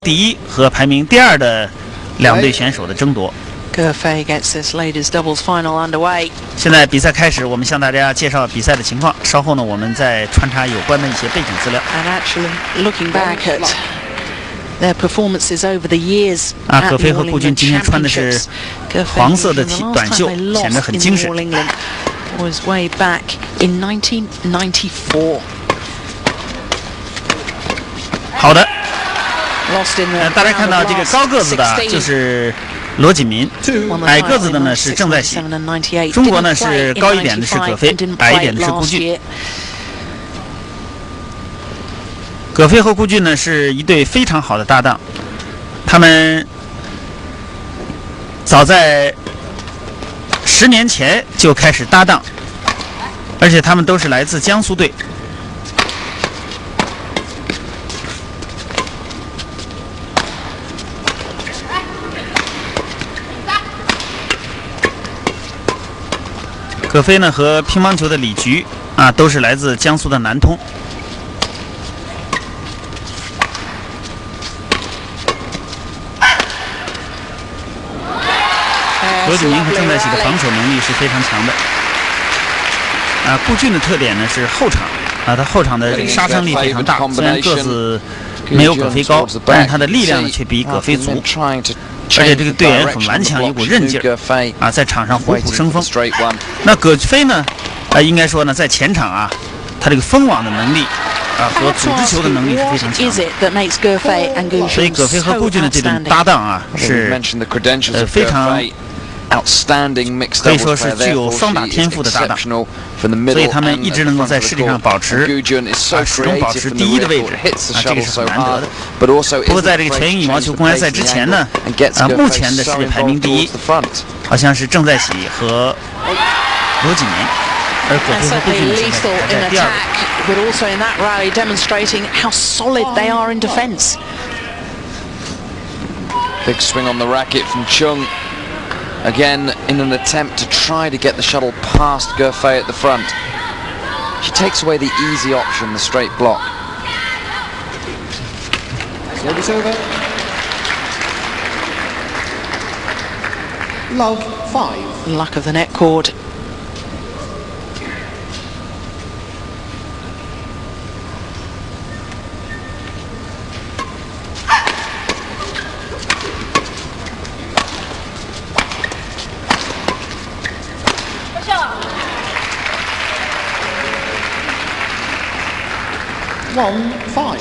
第一和排名第2的2队选手的争夺。 Gurfei gets this ladies doubles final underway. 现在比赛开始，我们向大家介绍比赛的情况。稍后呢，我们再穿插有关的一些背景资料。 And actually, looking back at their performances over the years, 葛飞和顾俊今天穿的是黄色的短袖，显得很精神。 Was way back in 1994. 好的，大家看到这个高个子的就是罗锦民，矮个子的呢是郑在喜。中国呢是高一点的是葛飞，矮一点的是顾俊。葛飞和顾俊呢是一对非常好的搭档，他们早在10年前就开始搭档，而且他们都是来自江苏队。 葛飞呢和乒乓球的李菊都是来自江苏的南通。罗锦明和郑在喜的防守能力是非常强的。顾俊的特点呢是后场他后场的杀伤力非常大，虽然个子没有葛飞高，但是他的力量呢却比葛飞足。 而且这个队员很顽强，有股韧劲儿在场上虎虎生风。那葛飞呢，应该说呢，在前场他这个封网的能力和组织球的能力是非常强的。所以葛飞和顾俊的这种搭档是非常可以说是具有双打天赋的搭档，所以他们一直能够在世界上保持始终保持第1的位置这个是很难得的。不过在这个全英羽毛球公开赛之前呢，目前的世界排名第1好像是郑在喜和罗锦明，而葛飞和顾俊呢现在排在第2Big swing on the racket from Chung. Again, in an attempt to try to get the shuttle past Gurfei at the front. She takes away the easy option, the straight block. Service over. Love 5. Luck of the net cord. 1-5.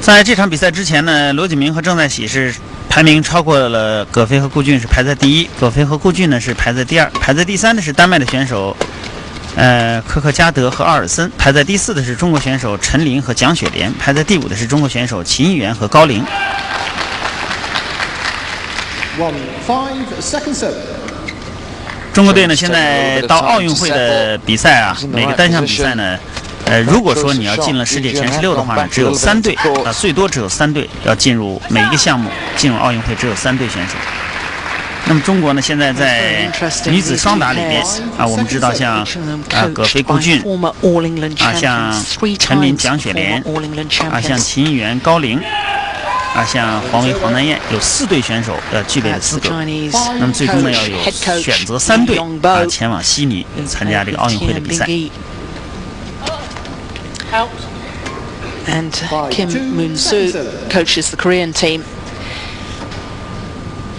在这场比赛之前呢，罗锦明和郑在喜是排名超过了葛飞和顾俊，是排在第1。葛飞和顾俊呢是排在第2，排在第3的是丹麦的选手科克加德和奥尔森，排在第4的是中国选手陈琳和蒋雪莲，排在第5的是中国选手秦艺媛和高龄。 1-5, second serve. 中国队呢，现在到奥运会的比赛每个单项比赛呢，如果说你要进了世界前16的话呢，只有3队最多只有3队要进入每一个项目进入奥运会，只有3队选手。那么中国呢，现在在女子双打里边我们知道像葛飞、顾俊像陈琳、蒋雪莲像秦艺媛、高龄。 像黄维、黄南燕有4队选手具备了资格，那么最终呢要有选择3队前往悉尼参加这个奥运会的比赛。And Kim Moon-soo coaches the Korean team.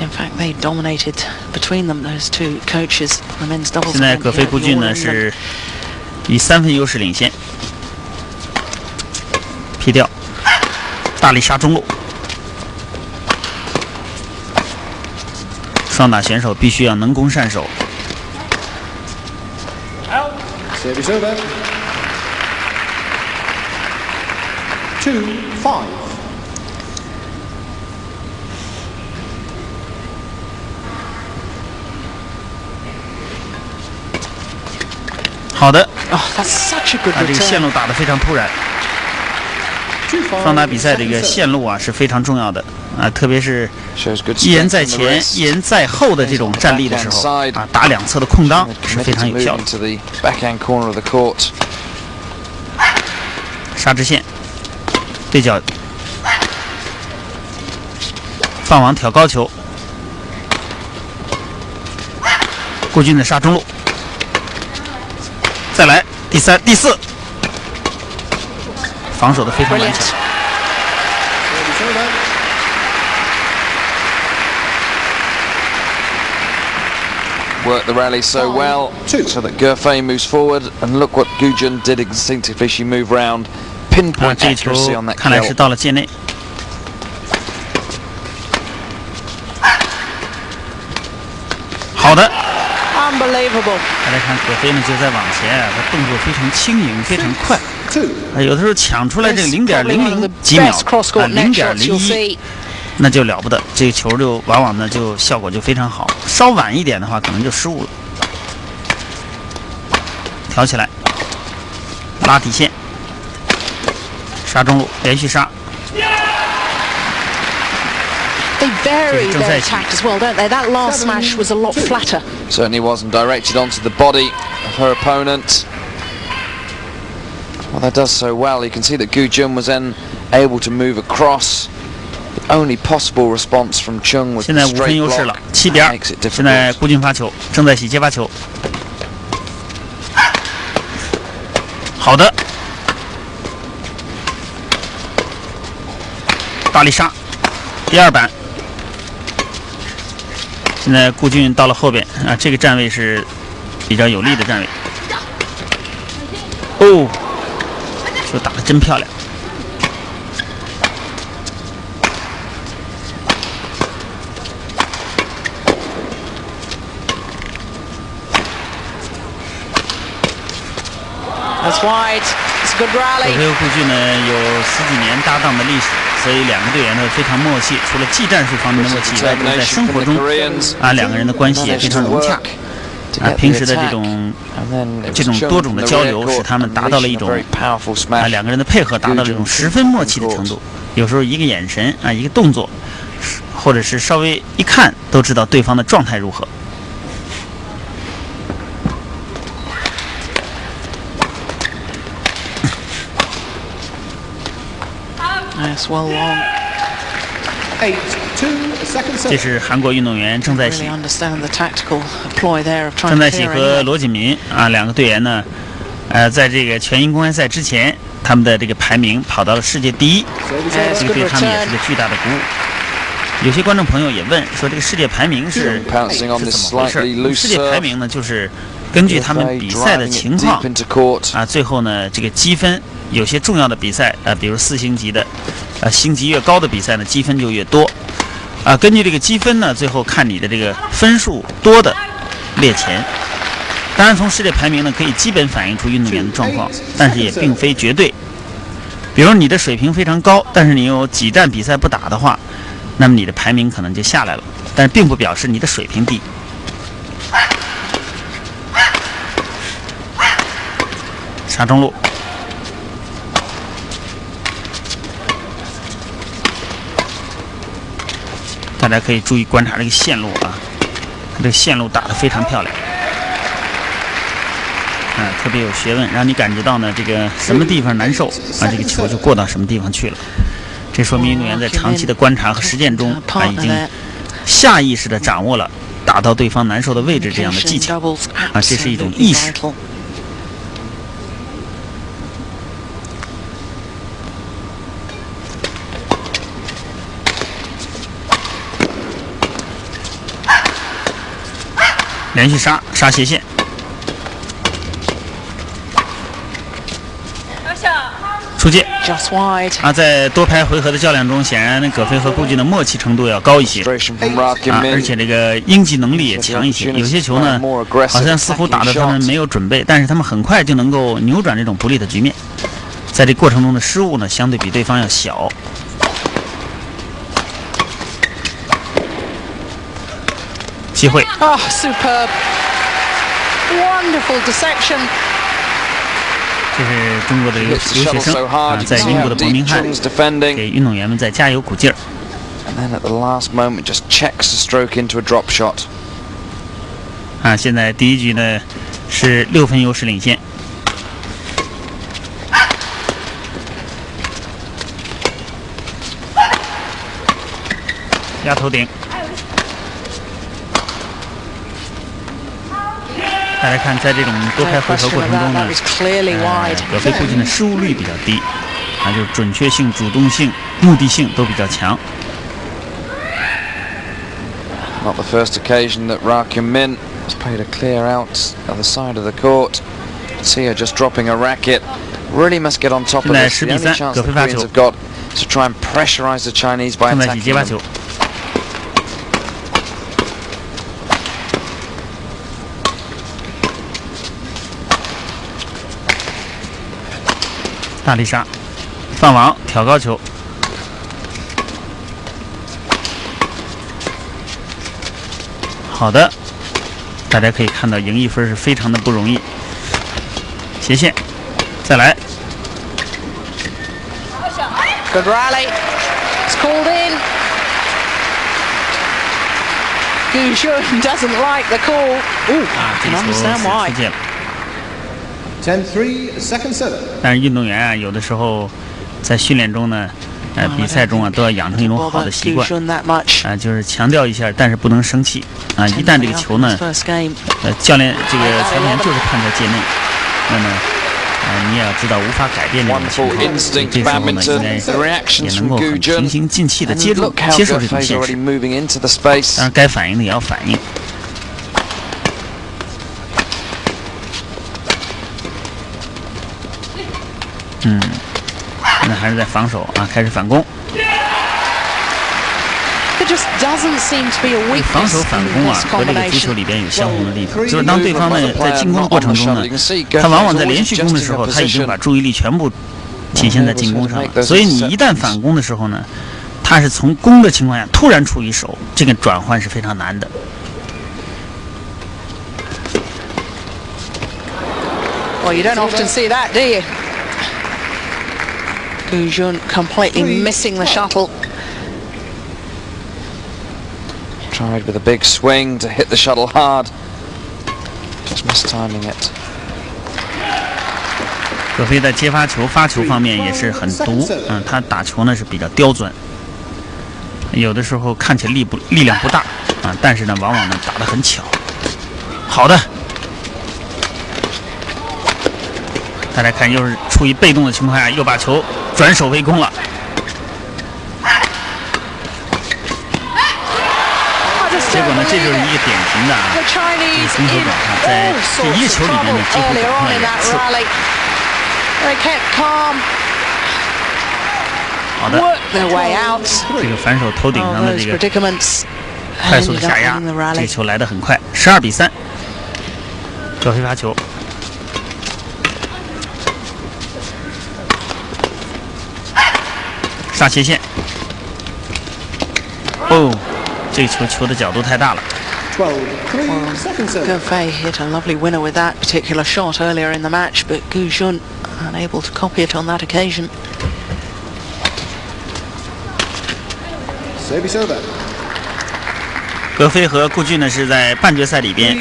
In fact, they dominated between them, those two coaches. The men's doubles. 现在葛飞、顾俊呢是以3分优势领先，劈掉，大力杀中路。 双打选手必须要能攻善守。Service over. 2-5. 好的，这个线路打得非常突然。双打比赛这个线路是非常重要的。特别是一人在前一人在后的这种站立的时候打两侧的空当是非常有效的。杀支线，对角放网挑高球，顾俊的杀中路，再来第3、第4，防守的非常顽强。Worked the rally so well, so that Gurfei moves forward, and look what Gujun did instinctively. She moved round, pinpoint accuracy on that 看来是 kill. 到了界内。好的 Unbelievable. 大家看葛飞呢就在网前他动作非常轻盈，非常快。有的时候抢出来这个0.00几秒0.01。那就了不得，这个球就往往呢就效果就非常好。稍晚一点的话，可能就失误了。挑起来，拉底线，杀中路，连续杀。They vary their attack as well, don't they? That last smash was a lot flatter. Certainly wasn't directed onto the body of her opponent. Well, that does so well. You can see that Gujun was then able to move across. The only possible response from Chung was 现在5分优势了，7-2。现在顾俊发球，郑在喜接发球。好的，大力杀，第2板。现在顾俊到了后边这个站位是比较有利的站位。哦，球打得真漂亮。That's wide. It's a good rally. 葛飞和顾俊呢有10几年搭档的历史，所以两个队员呢非常默契。除了技战术方面的默契以外，在生活中两个人的关系也非常融洽。平时的这种多种的交流，使他们达到了一种两个人的配合达到了一种十分默契的程度。有时候一个眼神一个动作，或者是稍微一看都知道对方的状态如何。Nice, well long. 这是韩国运动员郑在喜。郑在喜和罗锦民两个队员呢，在这个全英公开赛之前，他们的这个排名跑到了世界第1，这个对他们也是个巨大的鼓舞。有些观众朋友也问说，这个世界排名是怎么回事？世界排名呢，就是根据他们比赛的情况最后呢这个积分。有些重要的比赛比如4星级的星级越高的比赛呢积分就越多根据这个积分呢最后看你的这个分数多的列前。当然从世界排名呢可以基本反映出运动员的状况，但是也并非绝对。比如你的水平非常高，但是你有几站比赛不打的话，那么你的排名可能就下来了，但是并不表示你的水平低。杀中路，大家可以注意观察这个线路它这个线路打得非常漂亮特别有学问，让你感觉到呢这个什么地方难受这个球就过到什么地方去了。这说明运动员在长期的观察和实践中已经下意识地掌握了打到对方难受的位置这样的技巧这是一种意识。连续杀斜线，出界在多排回合的较量中，显然葛飞和顾俊的默契程度要高一些而且这个应急能力也强一些。有些球呢，好像似乎打得他们没有准备，但是他们很快就能够扭转这种不利的局面。在这过程中的失误呢，相对比对方要小。机会 superb wonderful deception。 这是中国的一个留学生在英国的伯明翰给运动员们在加油鼓劲儿。then at the last moment just checks the stroke into a drop shot. 啊，现在第一局呢是6分优势领先。压头顶。大家看，在这种多开回合过程中呢，葛飞顾俊的失误率比较低，啊，就是准确性、主动性、目的性都比较强。Not the first occasion that Ra Kyung-min has played a clear out at the side of the court. See her just dropping a racket. Really must get on top of this. The only chance the Koreans have got to try and pressurize the Chinese by attacking them. 大力杀，放网，挑高球。好的，大家可以看到赢1分是非常的不容易。斜线，再来。Good rally. It's called in. Gu Jun doesn't like the call. Ooh, I can understand why. 10-3, second serve. 但是运动员啊，有的时候在训练中呢，比赛中啊，都要养成一种好的习惯啊，就是强调一下，但是不能生气啊。一旦这个球呢，教练这个裁判员就是判在界内，那么你也要知道无法改变这种情况，这时候呢，应该也能够很平心静气的接受这种现实，当然该反应的也要反应。现在还是在防守啊，开始反攻。防守反攻啊，和这个足球里边有相同的地方，就是当对方呢在进攻过程中呢，他往往在连续攻的时候，他已经把注意力全部体现在进攻上了。所以你一旦反攻的时候呢，他是从攻的情况下突然处于守，这个转换是非常难的。Well, you don't often see that, do you? Gu Jun completely missing the shuttle. Tried with a big swing to hit the shuttle hard. Just mistiming it. 葛飞在接发球、发球方面也是很毒，他打球呢是比较刁钻，有的时候看起来力量不大啊，但是呢，往往呢打得很巧。好的。大家看，又是处于被动的情况下，又把球转守为攻了。结果呢，这就是一个典型的啊，这个从球转换，在这一个球里面呢，几乎转换了2次。好的，这个反手头顶上的这个快速的下压，这个球来得很快，12-3，葛飞发球。上斜线，哦，这个球的角度太大了。Gu Fei hit a lovely winner with that particular shot earlier in the match, but Gu Jun unable to copy it on that occasion. Service 葛飞和顾俊呢是在半决赛里边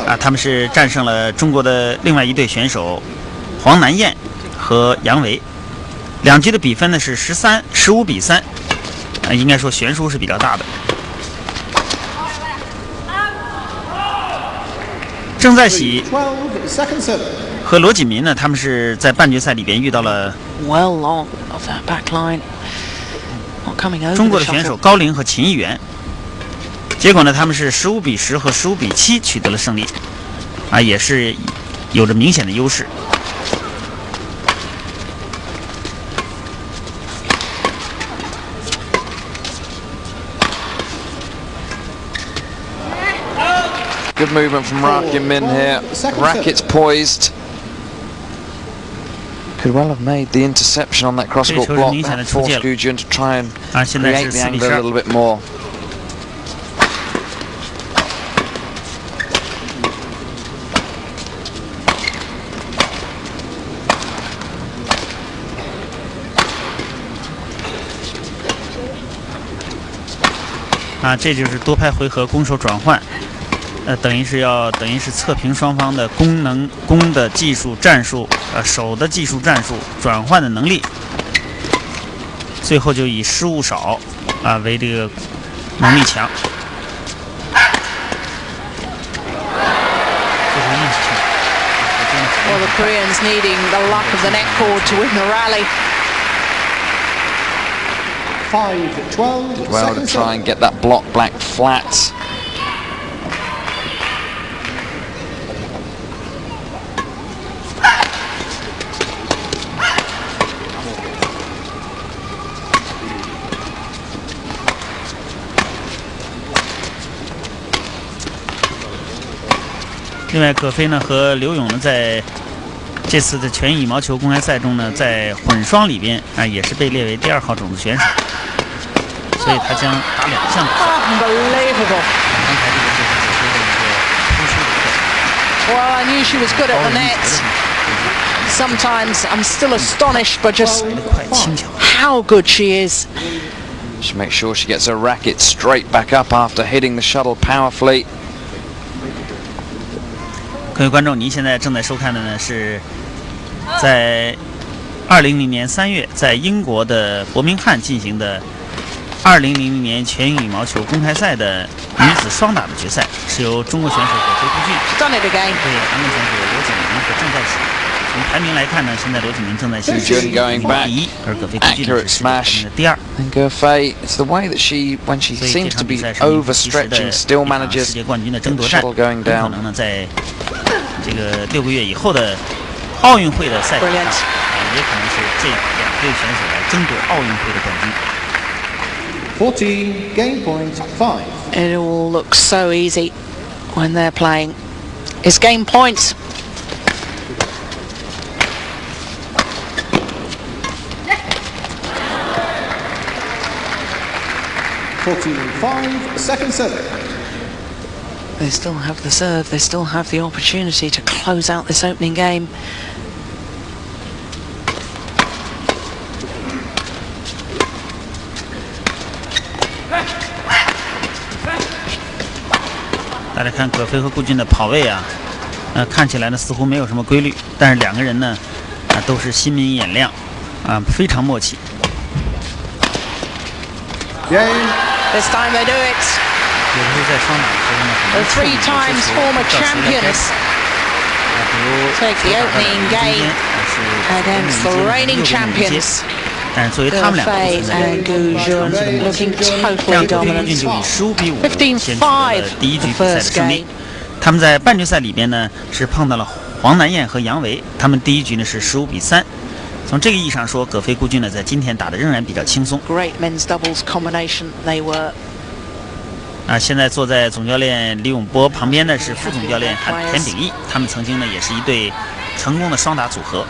啊，他们是战胜了中国的另外一队选手黄南燕和杨维。2局的比分呢是15-3，应该说悬殊是比较大的。郑在喜和罗锦民呢，他们是在半决赛里边遇到了中国的选手高龄和秦艺媛，结果呢，他们是15-10和15-7取得了胜利，啊，也是有着明显的优势。Good movement from Ra Kyung-min here. Rackets poised. Could well have made the interception on that cross-court block. That forced Gu Jun to try and create the angle a little bit more. 这就是多拍回合攻守转换，等于是测评双方的攻的技术战术，守的技术战术转换的能力，最后就以失误少为这个能力强。Well, the Koreans needing the luck of the net cord to win the rally. 5-12. Did well to try and get that block back flat. 另外，葛飞呢和刘勇呢在这次的全羽毛球公开赛中呢，在混双里边也是被列为第2号种子选手，所以他将打2项比赛。Unbelievable. 刚才这个就是葛飞的一个突出的特点。Well, I knew she was good at the net. Sometimes I'm still astonished by just how good she is. She makes sure she gets her racket straight back up after hitting the shuttle powerfully. 各位观众，您现在正在收看的呢是在2000年3月在英国的伯明翰进行的2000年全羽毛球公开赛的女子双打的决赛，是由中国选手葛飞顾俊对韩国选手罗景明和郑在喜。从排名来看呢，现在罗景明正在喜是第1，而葛飞顾俊是排名的第2。And Gerfei, it's the way that when she seems to be overstretching, still manages 世界冠军的争夺战，很可能呢在这个6个月以后的奥运会的赛场上，也可能是这2对选手来争夺奥运会的冠军。14, game point 5. It all looks so easy when they're playing. It's game point. Second serve. They still have the serve, they still have the opportunity to close out this opening game. 大家看葛飞和顾俊的跑位看起来呢似乎没有什么规律，但是2个人呢都是心明眼亮非常默契。This time they do it. 有时候在双打的时候呢， The 3 times former champions take the opening game against the reigning champions. 但是作为他们2个存在looking totally dominant. 就以15-5先取得了第1局比赛的胜利。他们在半决赛里边呢是碰到了黄南燕和杨维，他们第1局呢是15-3。从这个意义上说，葛飞顾俊呢在今天打得仍然比较轻松。 Great men's doubles combination they were. 现在坐在总教练李永波旁边的是副总教练田秉义，他们曾经呢也是一对成功的双打组合。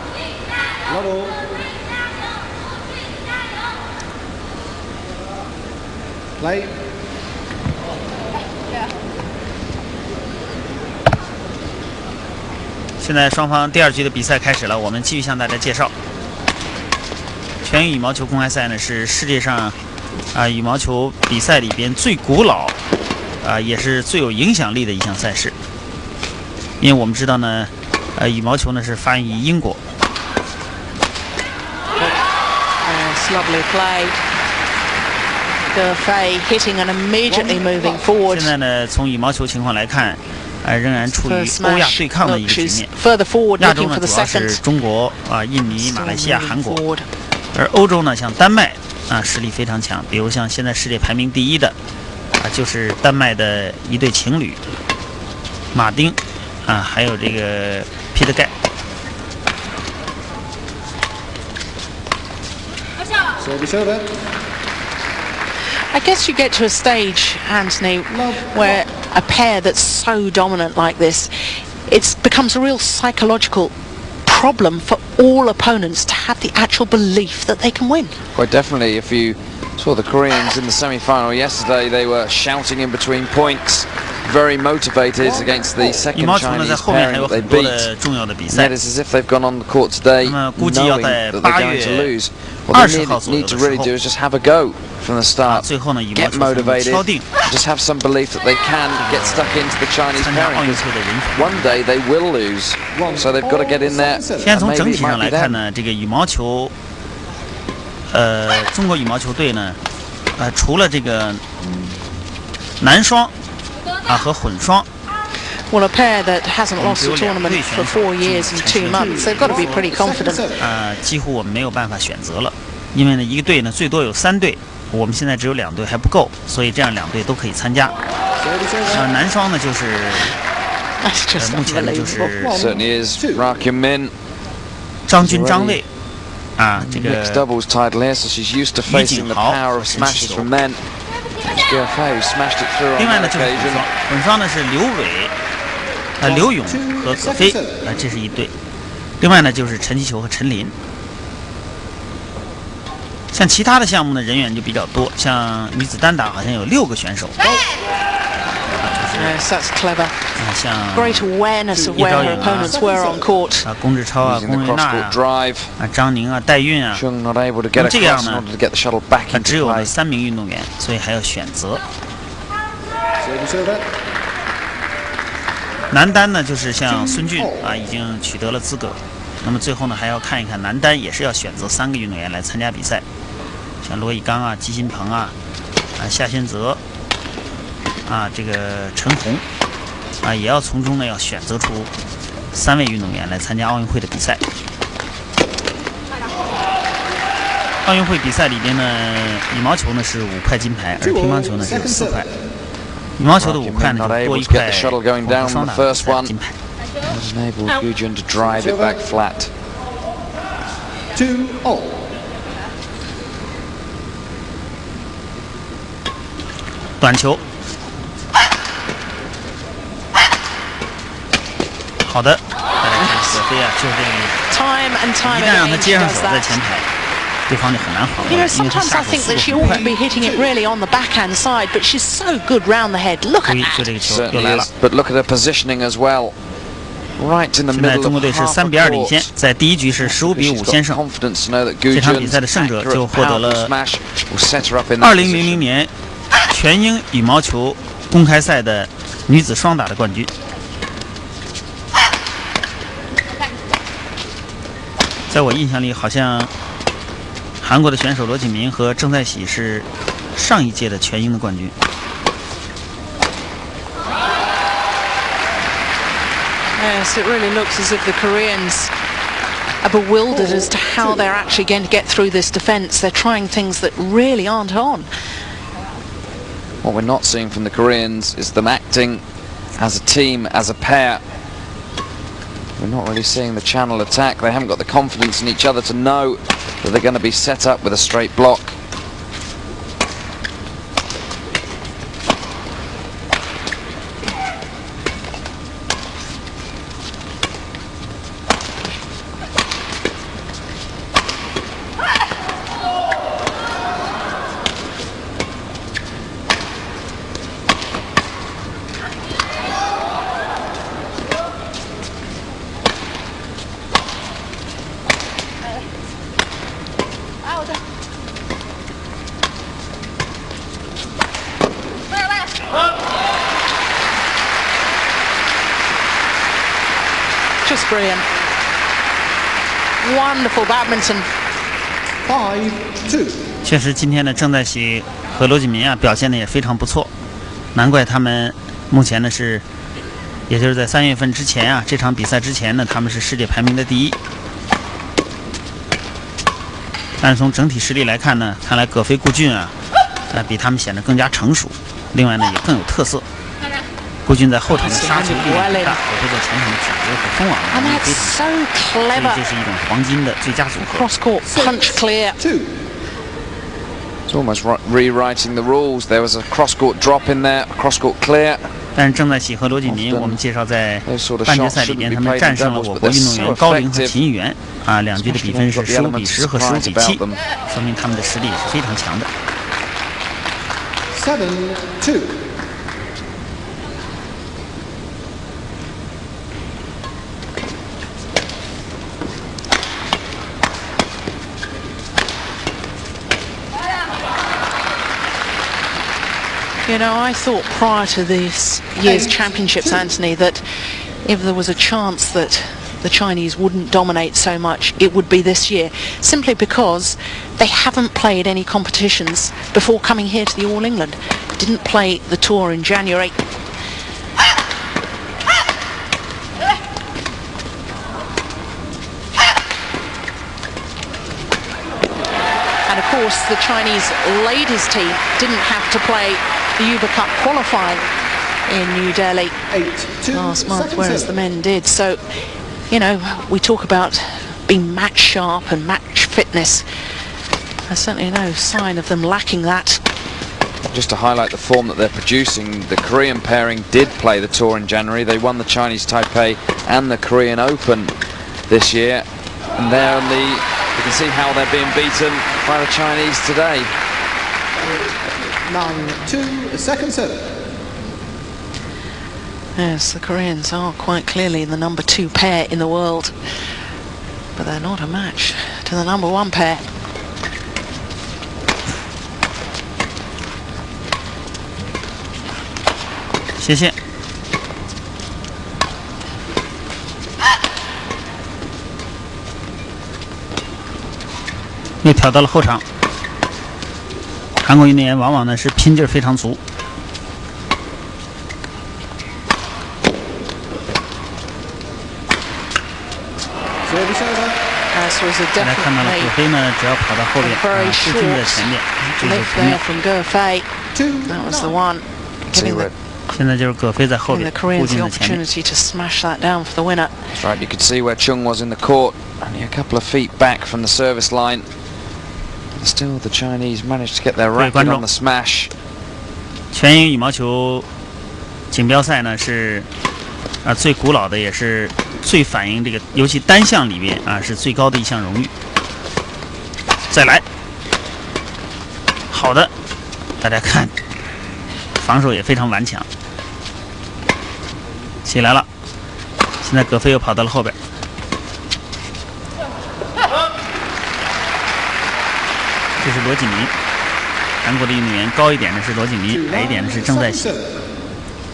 Play. 现在双方第2局的比赛开始了，我们继续向大家介绍。全羽毛球公开赛呢是世界上羽毛球比赛里边最古老也是最有影响力的一项赛事，因为我们知道呢羽毛球呢是发源于英国。Lovely play. Gerfei hitting and immediately moving forward. 现在呢从羽毛球情况来看仍然处于欧亚对抗的一个局面。亚洲呢主要是中国印尼、马来西亚、韩国，而欧洲呢像丹麦实力非常强，比如像现在世界排名第1的就是丹麦的一对情侣马丁还有这个皮特盖。I guess you get to a stage, Anthony, where a pair that's so dominant like this, it becomes a real psychological problem for all opponents to have the actual belief that they can win. Quite definitely. If you saw the Koreans in the semi-final yesterday, they were shouting in between points, very motivated against the second Chinese pairing that they beat. It is as if they've gone on the court today knowing that they're going to lose. What they need to really do is just have a go from the start, get motivated, just have some belief that they can get stuck into the Chinese pairing. One day they will lose, so they've got to get in there. 现在从整体上来看呢，这个羽毛球，中国羽毛球队呢，除了这个男双和混双。 Well, a pair that hasn't lost a tournament for 4 years and 2 months, they've got to be pretty confident. 几乎我们没有办法选择了，因为呢，一个队呢最多有3队，我们现在只有2队还不够，所以这样2队都可以参加。男双呢就是，目前呢就是张军、张卫，这个于景豪、沈启球。另外呢就是混双呢是刘伟。 刘勇和葛飞，这是一对。另外呢，就是陈其球和陈琳。像其他的项目呢，人员就比较多，像女子单打好像有6个选手。Yes, that's clever. 像 great awareness of where her opponents were on court. 龚志超龚瑞娜张宁戴韵这样呢，只有3名运动员，所以还要选择。 男单呢，就是像孙俊已经取得了资格。那么最后呢，还要看一看男单也是要选择3个运动员来参加比赛，像罗以刚季新鹏夏先泽这个陈红也要从中呢要选择出3位运动员来参加奥运会的比赛。奥运会比赛里边呢，羽毛球呢是5块金牌，而乒乓球呢是4块。 羽毛球的5块呢，就多1块混合双打的金牌。短球，好的，葛飞就是这个，一旦让他接上手在前排。 对方就很难防。You know, sometimes I think that she ought to be hitting it really on the backhand side, but she's so good round the head. Look at that. But look at her positioning as well. Right in the middle. 现在中国队是3比2领先，在第1局是15比5先胜。这场比赛的胜者就获得了2000年全英羽毛球公开赛的女子双打的冠军。在我印象里，好像。 韩国的选手罗锦明和郑在喜是上一届的全英的冠军。Yes, it really looks as if the Koreans are bewildered as to how they're actually going to get through this defense. They're trying things that really aren't on. What we're not seeing from the Koreans is them acting as a team, as a pair. We're not really seeing the channel attack. They haven't got the confidence in each other to know that they're going to be set up with a straight block. Just brilliant. Wonderful badminton. 5-2. 确实，今天的郑在喜和罗锦明表现的也非常不错，难怪他们目前呢是，也就是在3月份之前这场比赛之前呢，他们是世界排名的第1。但是从整体实力来看呢，看来葛飞、顾俊比他们显得更加成熟，另外呢也更有特色。顾俊在后场的杀球力量很大，葛飞在前场的指挥和封网能力非常强，所以这是一种黄金的最佳组合。Cross court punch clear. It's almost rewriting the rules. There was a cross-court drop in there, a cross-court clear. 但是郑在喜和罗锦明，我们介绍在半决赛里边，他们战胜了我国运动员高龄和秦艺媛2局的比分是15比10和15比7，说明他们的实力也是非常强的。7-2. You know, I thought prior to this year's championships, Anthony, that if there was a chance that the Chinese wouldn't dominate so much, it would be this year, simply because they haven't played any competitions before coming here to the All England. Didn't play the tour in January. And of course, the Chinese ladies team didn't have to play the Uber Cup qualifying in New Delhi last month, whereas the men did. So, you know, we talk about being match sharp and match fitness. There's certainly no sign of them lacking that. Just to highlight the form that they're producing, the Korean pairing did play the tour in January. They won the Chinese Taipei and the Korean Open this year. And there on the, you can see how they're being beaten by the Chinese today. 9-2, second serve. Yes, the Koreans are quite clearly the number 2 pair in the world, but they're not a match to the number 1 pair. Thank you. 又挑到了后场。韩国运动员往往呢是拼劲儿非常足。大家看到了，葛飞呢只要跑到后边，步进在前面，这就是不妙。现在就是葛飞在后边，步进在前面。That's right, you could see where Chung was in the court, only a couple of feet back from the service line. Still, the Chinese managed to get their racket on the smash. 全英羽毛球锦标赛呢是最古老的，也是最反映这个，尤其单项里边是最高的一项荣誉。再来，好的，大家看，防守也非常顽强。起来了，现在葛飞又跑到了后边。这是罗锦明，韩国的运动员，高一点的是罗锦明，矮一点的是郑在喜。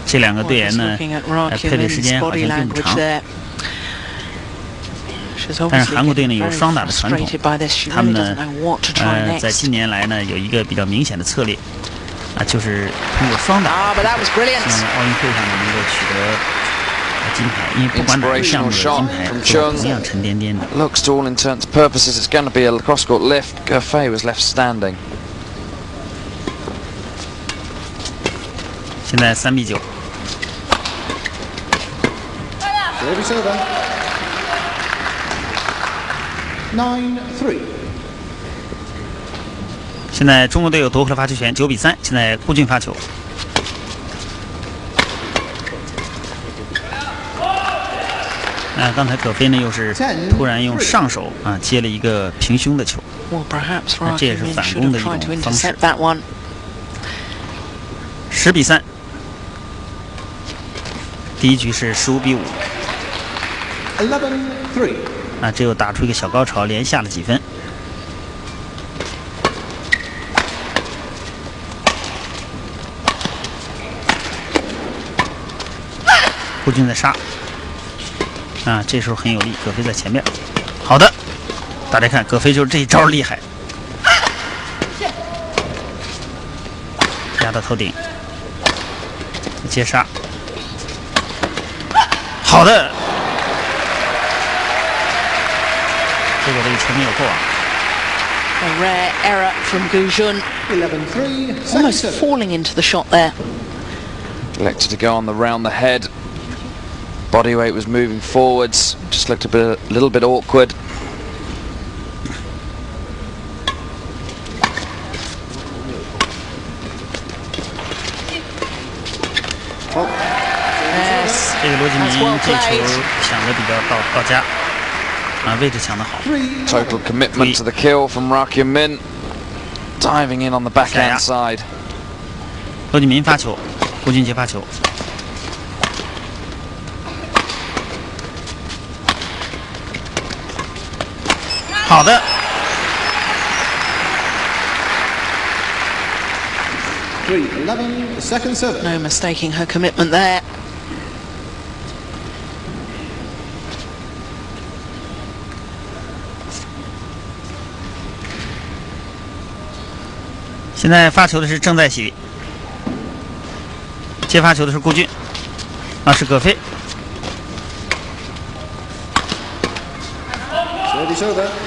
这两个队员呢，配对时间好像并不长。但是韩国队呢有双打的传统，他们呢，在近年来呢有一个比较明显的策略，就是通过双打，希望在奥运会上呢能够取得金牌，因为不管哪个项目的金牌都同样沉甸甸的。Looks to all intents and purposes it's going to be a cross-court lift. Gerfei was left standing. 现在3比9。9-3。现在中国队又夺回了发球权，9比3。现在顾俊发球。刚才葛飞呢又是突然用上手接了一个平胸的球，这也是反攻的一种方式。10比3。第一局是15比5。11-3。这又打出一个小高潮，连下了几分。顾俊在杀。这时候很有力，葛飞在前面。好的，大家看，葛飞就是这一招厉害，压到头顶，接杀。好的，结果这个球没有过。A rare error from Gu Jun. 11-3. Almost falling into the shot there. Elected to go on the round the head. Body weight was moving forwards, just looked a little bit awkward. Yes, 这个罗锦明这球抢的比较到家，位置抢得好。Total commitment to the kill from Rakyun Min, diving in on the backhand side. 罗锦明发球，顾俊杰发球。好的， 3-11, second service. No mistaking her commitment there. 现在发球的是郑在喜，接发球的是顾俊，是葛飞。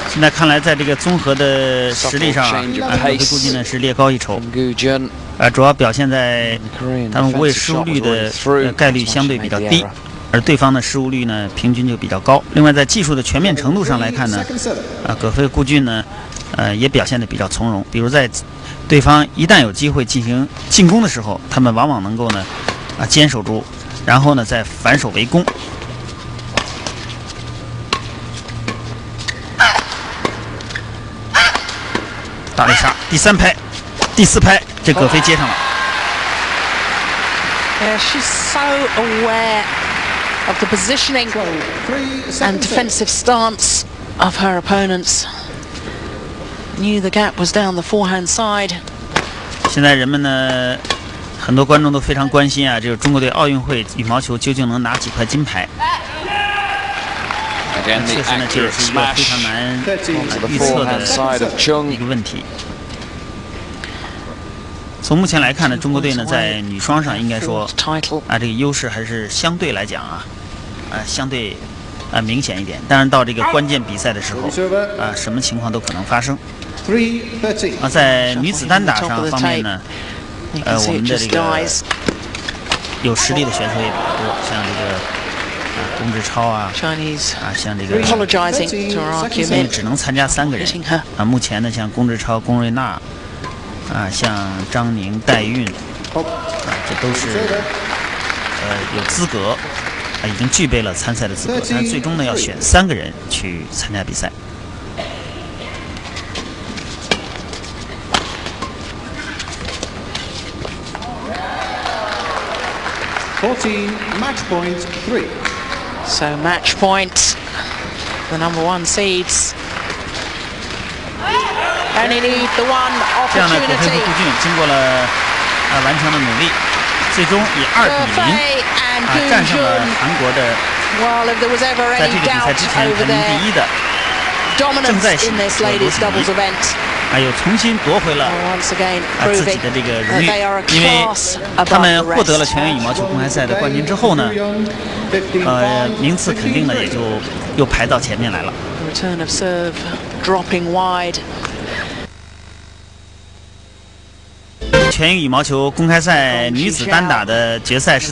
现在看来，在这个综合的实力上，葛飞顾俊呢是略高一筹。主要表现在他们无谓失误率的概率相对比较低，而对方的失误率呢平均就比较高。另外，在技术的全面程度上来看呢，葛飞顾俊呢，也表现得比较从容。比如在对方一旦有机会进行进攻的时候，他们往往能够呢坚守住，然后呢再反手围攻。大力杀，第3拍，第4拍，这葛飞接上了。Yeah, she's so aware of the positioning and defensive stance of her opponents. Knew the gap was down the forehand side. 现在人们呢，很多观众都非常关心啊，这个中国队奥运会羽毛球究竟能拿几块金牌？确实呢，这也是一个非常难预测的一个问题。从目前来看呢，中国队呢在女双上应该说这个优势还是相对来讲相对明显一点。当然到这个关键比赛的时候什么情况都可能发生。在女子单打上方面呢，我们的这个有实力的选手也比较多，像这个龚志超像这个因为只能参加3个人目前呢，像龚志超、龚瑞娜像张宁、戴韵这都是有资格已经具备了参赛的资格，但是最终呢要选3个人去参加比赛。Match point 3. So match point, the number 1 seeds. Only need the one 这样呢，葛飞和顾俊经过了顽强的努力，最终以2-0战胜了韩国的在这个比赛之前排名第1的郑在喜和罗子怡，又重新夺回了自己的这个荣誉，因为他们获得了全英羽毛球公开赛的冠军之后呢，名次肯定呢也就又排到前面来了。Return of serve, dropping wide. 全英羽毛球公开赛女子单打的决赛是